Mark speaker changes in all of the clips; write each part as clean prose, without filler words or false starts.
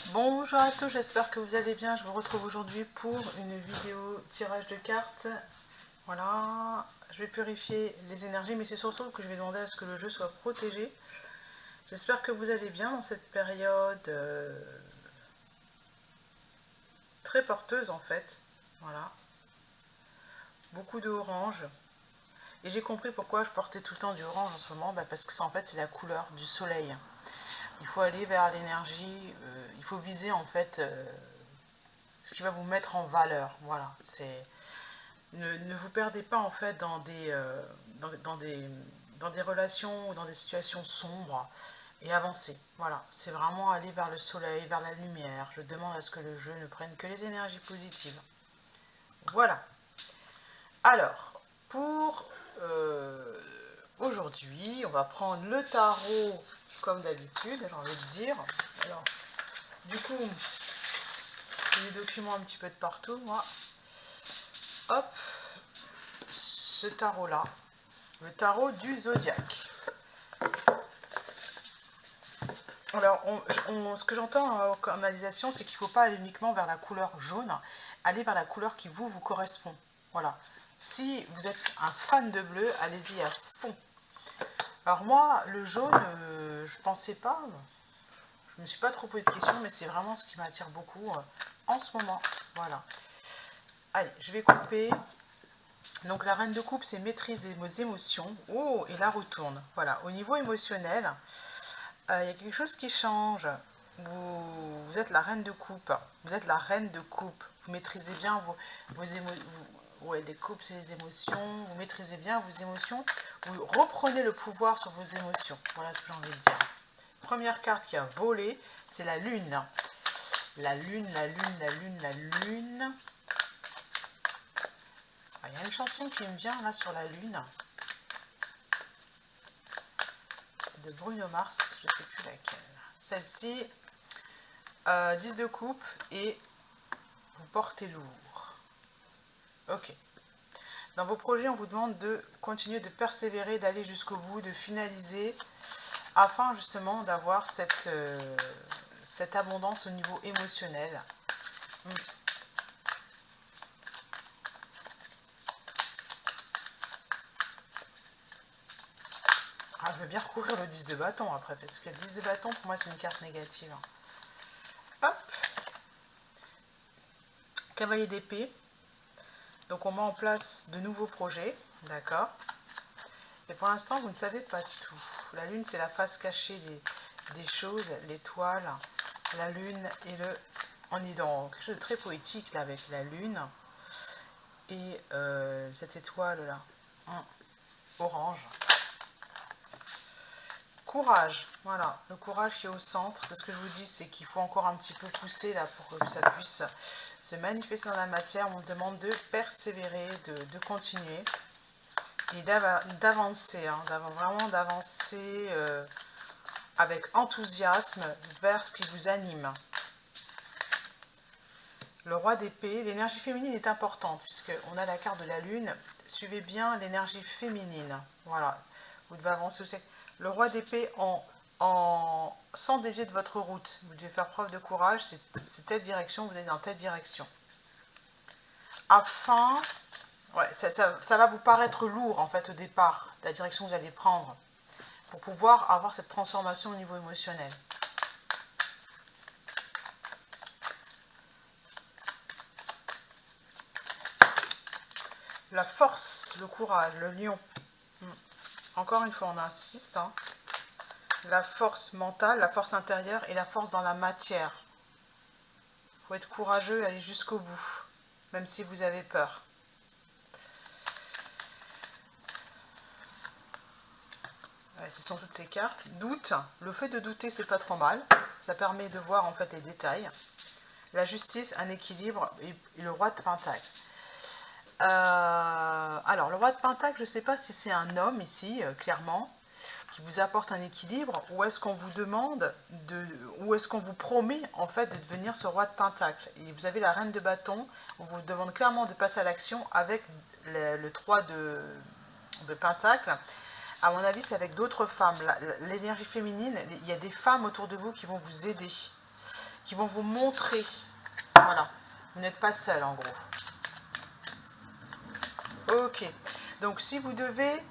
Speaker 1: Bonjour à tous, j'espère que vous allez bien. Je vous retrouve aujourd'hui pour une vidéo tirage de cartes. Voilà, je vais purifier les énergies, mais c'est surtout que je vais demander à ce que le jeu soit protégé. J'espère que vous allez bien dans cette période très porteuse en fait. Voilà, beaucoup de orange. Et j'ai compris pourquoi je portais tout le temps du orange en ce moment, parce que ça en fait c'est la couleur du soleil. Il faut aller vers l'énergie, il faut viser en fait ce qui va vous mettre en valeur. Voilà, c'est ne vous perdez pas en fait dans des relations ou dans des situations sombres et avancez. Voilà, c'est vraiment aller vers le soleil, vers la lumière. Je demande à ce que le jeu ne prenne que les énergies positives. Voilà. Alors, pour aujourd'hui, on va prendre le tarot comme d'habitude, j'ai envie de dire. Alors, du coup, j'ai des documents un petit peu de partout, moi. Hop, ce tarot-là, le tarot du zodiaque. Alors, ce que j'entends en canalisation, c'est qu'il ne faut pas aller uniquement vers la couleur jaune, aller vers la couleur qui vous correspond. Voilà. Si vous êtes un fan de bleu, allez-y à fond. Alors moi, le jaune, je pensais pas, je ne me suis pas trop posé de questions, mais c'est vraiment ce qui m'attire beaucoup en ce moment. Voilà. Allez, je vais couper. Donc la reine de coupe, c'est maîtrise de vos émotions. Oh, et la retourne. Voilà, au niveau émotionnel, il y a quelque chose qui change. Vous êtes la reine de coupe. Vous êtes la reine de coupe. Vous maîtrisez bien vos émotions. Ouais, les coupes, c'est les émotions. Vous maîtrisez bien vos émotions. Vous reprenez le pouvoir sur vos émotions. Voilà ce que j'ai envie de dire. Première carte qui a volé, c'est la lune. La lune, la lune, la lune, la lune. Ah, il y a une chanson qui me vient là sur la lune. De Bruno Mars, je ne sais plus laquelle. Celle-ci, 10 de coupe et vous portez lourd. Ok. Dans vos projets, on vous demande de continuer de persévérer, d'aller jusqu'au bout, de finaliser, afin justement d'avoir cette abondance au niveau émotionnel. Ah, je veux bien recourir le 10 de bâton après, parce que le 10 de bâton, pour moi, c'est une carte négative. Hop. Cavalier d'épée. Donc, on met en place de nouveaux projets. D'accord. Et pour l'instant, vous ne savez pas tout. La lune, c'est la face cachée des choses, l'étoile, la lune et le... On est dans quelque chose de très poétique là avec la lune et cette étoile là, orange. Courage, voilà, le courage qui est au centre, c'est ce que je vous dis, c'est qu'il faut encore un petit peu pousser là pour que ça puisse se manifester dans la matière. On demande de persévérer, de continuer et d'avancer, hein, vraiment d'avancer avec enthousiasme vers ce qui vous anime. Le roi d'épée, l'énergie féminine est importante puisqu'on a la carte de la lune. Suivez bien l'énergie féminine. Voilà, vous devez avancer aussi. Le roi d'épée sans dévier de votre route. Vous devez faire preuve de courage. C'est telle direction, vous allez dans telle direction. Afin, ouais, ça va vous paraître lourd en fait au départ, la direction que vous allez prendre, pour pouvoir avoir cette transformation au niveau émotionnel. La force, le courage, le lion. Encore une fois, on insiste. Hein. La force mentale, la force intérieure et la force dans la matière. Il faut être courageux et aller jusqu'au bout, même si vous avez peur. Ouais, ce sont toutes ces cartes. Doute. Le fait de douter, c'est pas trop mal. Ça permet de voir en fait les détails. La justice, un équilibre et le roi de pentacle. Alors, le roi de pentacle, je ne sais pas si c'est un homme ici, clairement, qui vous apporte un équilibre, ou est-ce qu'on vous demande, ou est-ce qu'on vous promet en fait de devenir ce roi de pentacle. Et vous avez la reine de bâton, on vous demande clairement de passer à l'action avec le 3 de pentacle. À mon avis, c'est avec d'autres femmes. L'énergie féminine, il y a des femmes autour de vous qui vont vous aider. qui vont vous montrer. Voilà, vous n'êtes pas seul en gros. Ok, donc si vous devez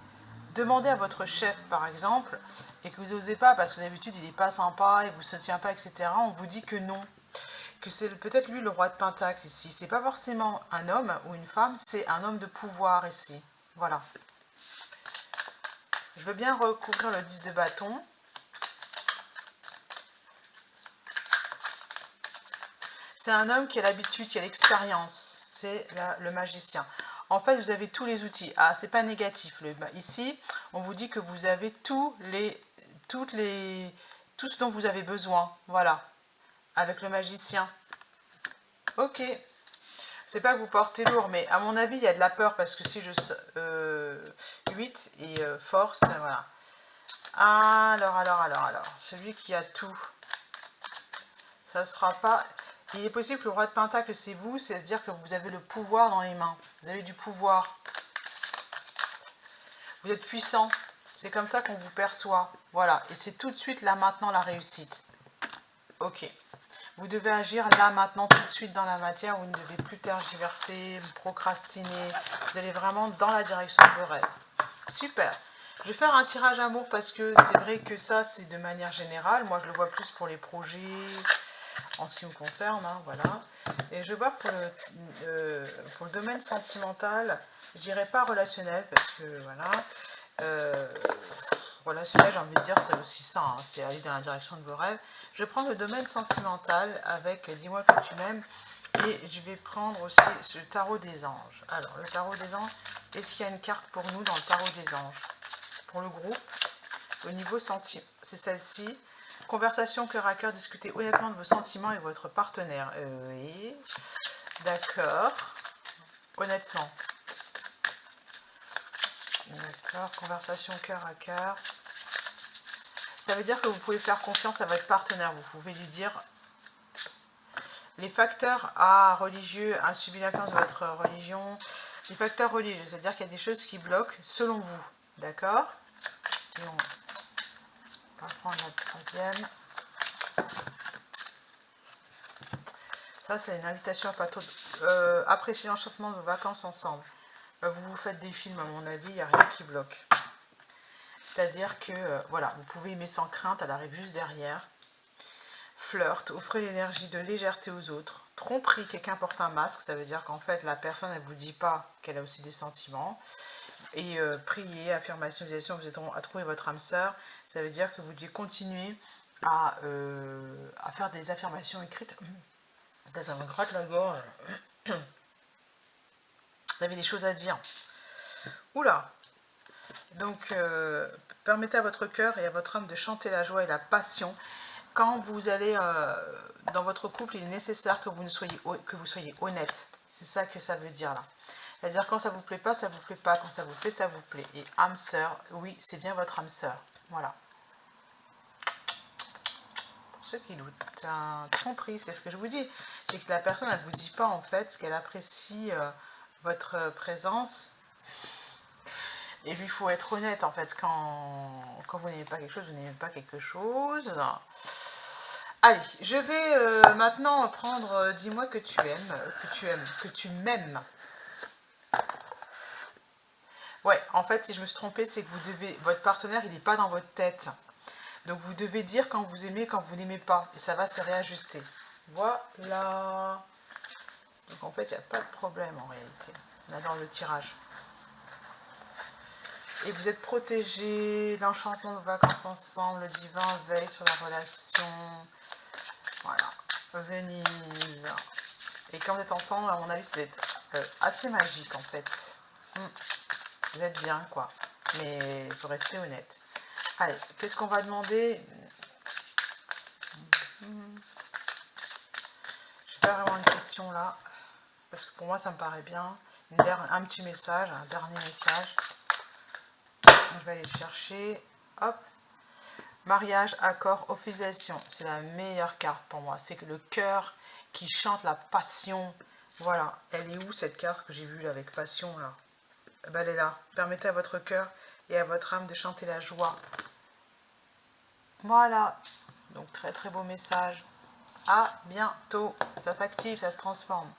Speaker 1: demander à votre chef par exemple, et que vous n'osez pas parce que d'habitude il n'est pas sympa, il ne vous soutient pas, etc., on vous dit que non. Que c'est peut-être lui le roi de Pentacle ici. C'est pas forcément un homme ou une femme, c'est un homme de pouvoir ici. Voilà. Je veux bien recouvrir le 10 de bâton. C'est un homme qui a l'habitude, qui a l'expérience. C'est le magicien. En fait, vous avez tous les outils. Ah, c'est pas négatif. Ici, on vous dit que vous avez tout ce dont vous avez besoin. Voilà. Avec le magicien. Ok. C'est pas que vous portez lourd, mais à mon avis, il y a de la peur parce que si je... 8 et force, voilà. Alors. Celui qui a tout. Ça sera pas... Il est possible que le roi de Pentacle, c'est vous, c'est-à-dire que vous avez le pouvoir dans les mains. Vous avez du pouvoir. Vous êtes puissant. C'est comme ça qu'on vous perçoit. Voilà. Et c'est tout de suite, là, maintenant, la réussite. Ok. Vous devez agir là, maintenant, tout de suite dans la matière. Vous ne devez plus tergiverser, procrastiner. Vous allez vraiment dans la direction de vos rêves. Super. Je vais faire un tirage amour parce que c'est vrai que ça, c'est de manière générale. Moi, je le vois plus pour les projets... en ce qui me concerne, hein, voilà. Et je vois pour le domaine sentimental, je dirais pas relationnel, parce que, voilà, relationnel, j'ai envie de dire, c'est aussi ça, hein, c'est aller dans la direction de vos rêves. Je prends le domaine sentimental avec Dis-moi que tu m'aimes, et je vais prendre aussi le tarot des anges. Alors, le tarot des anges, est-ce qu'il y a une carte pour nous dans le tarot des anges? Pour le groupe, au niveau sentiment, c'est celle-ci. Conversation cœur à cœur, discutez honnêtement de vos sentiments avec votre partenaire. Oui, d'accord. Honnêtement. D'accord, conversation cœur à cœur. Ça veut dire que vous pouvez faire confiance à votre partenaire. Vous pouvez lui dire les facteurs religieux, a subi l'influence de votre religion. Les facteurs religieux, c'est-à-dire qu'il y a des choses qui bloquent selon vous. D'accord? Et on va prendre la troisième. Ça, c'est une invitation à pas trop... apprécier l'enchantement de vos vacances ensemble. Vous vous faites des films, à mon avis, il n'y a rien qui bloque. C'est-à-dire que, voilà, vous pouvez aimer sans crainte, elle arrive juste derrière. Flirt, offrez l'énergie de légèreté aux autres. Tromperie, quelqu'un porte un masque, ça veut dire qu'en fait, la personne, elle ne vous dit pas qu'elle a aussi des sentiments. Et prier, affirmation, visualisation, vous êtes à trouver votre âme sœur, ça veut dire que vous devez continuer à faire des affirmations écrites. Ça me gratte la gorge. Vous avez des choses à dire. Oula. Donc, permettez à votre cœur et à votre âme de chanter la joie et la passion. Quand vous allez dans votre couple, il est nécessaire que vous soyez honnête. C'est ça que ça veut dire là. C'est-à-dire quand ça vous plaît pas, ça vous plaît pas. Quand ça vous plaît, ça vous plaît. Et âme sœur, oui, c'est bien votre âme sœur. Voilà. Pour ceux qui doutent, tromperie, c'est ce que je vous dis. C'est que la personne, elle ne vous dit pas en fait qu'elle apprécie votre présence. Et puis il faut être honnête en fait, quand vous n'aimez pas quelque chose, vous n'aimez pas quelque chose. Allez, je vais maintenant prendre Dis-moi que tu m'aimes. Ouais, en fait, si je me suis trompée, c'est que votre partenaire, il n'est pas dans votre tête. Donc vous devez dire quand vous aimez, quand vous n'aimez pas. Et ça va se réajuster. Voilà. Donc en fait, il n'y a pas de problème en réalité. On adore le tirage. Et vous êtes protégés, l'enchantement de vacances ensemble, le divin veille sur la relation. Voilà. Venise. Et quand vous êtes ensemble, à mon avis, ça va être assez magique en fait. Vous êtes bien, quoi. Mais il faut rester honnête. Allez, qu'est-ce qu'on va demander? Je vais faire vraiment une question là. Parce que pour moi, ça me paraît bien. Un petit message, un dernier message. Je vais aller le chercher. Hop. Mariage, accord, officialisation. C'est la meilleure carte pour moi. C'est que le cœur qui chante la passion. Voilà. Elle est où cette carte que j'ai vue là, avec passion là? Ben, elle est là. Permettez à votre cœur et à votre âme de chanter la joie. Voilà. Donc très très beau message. à bientôt. Ça s'active, ça se transforme.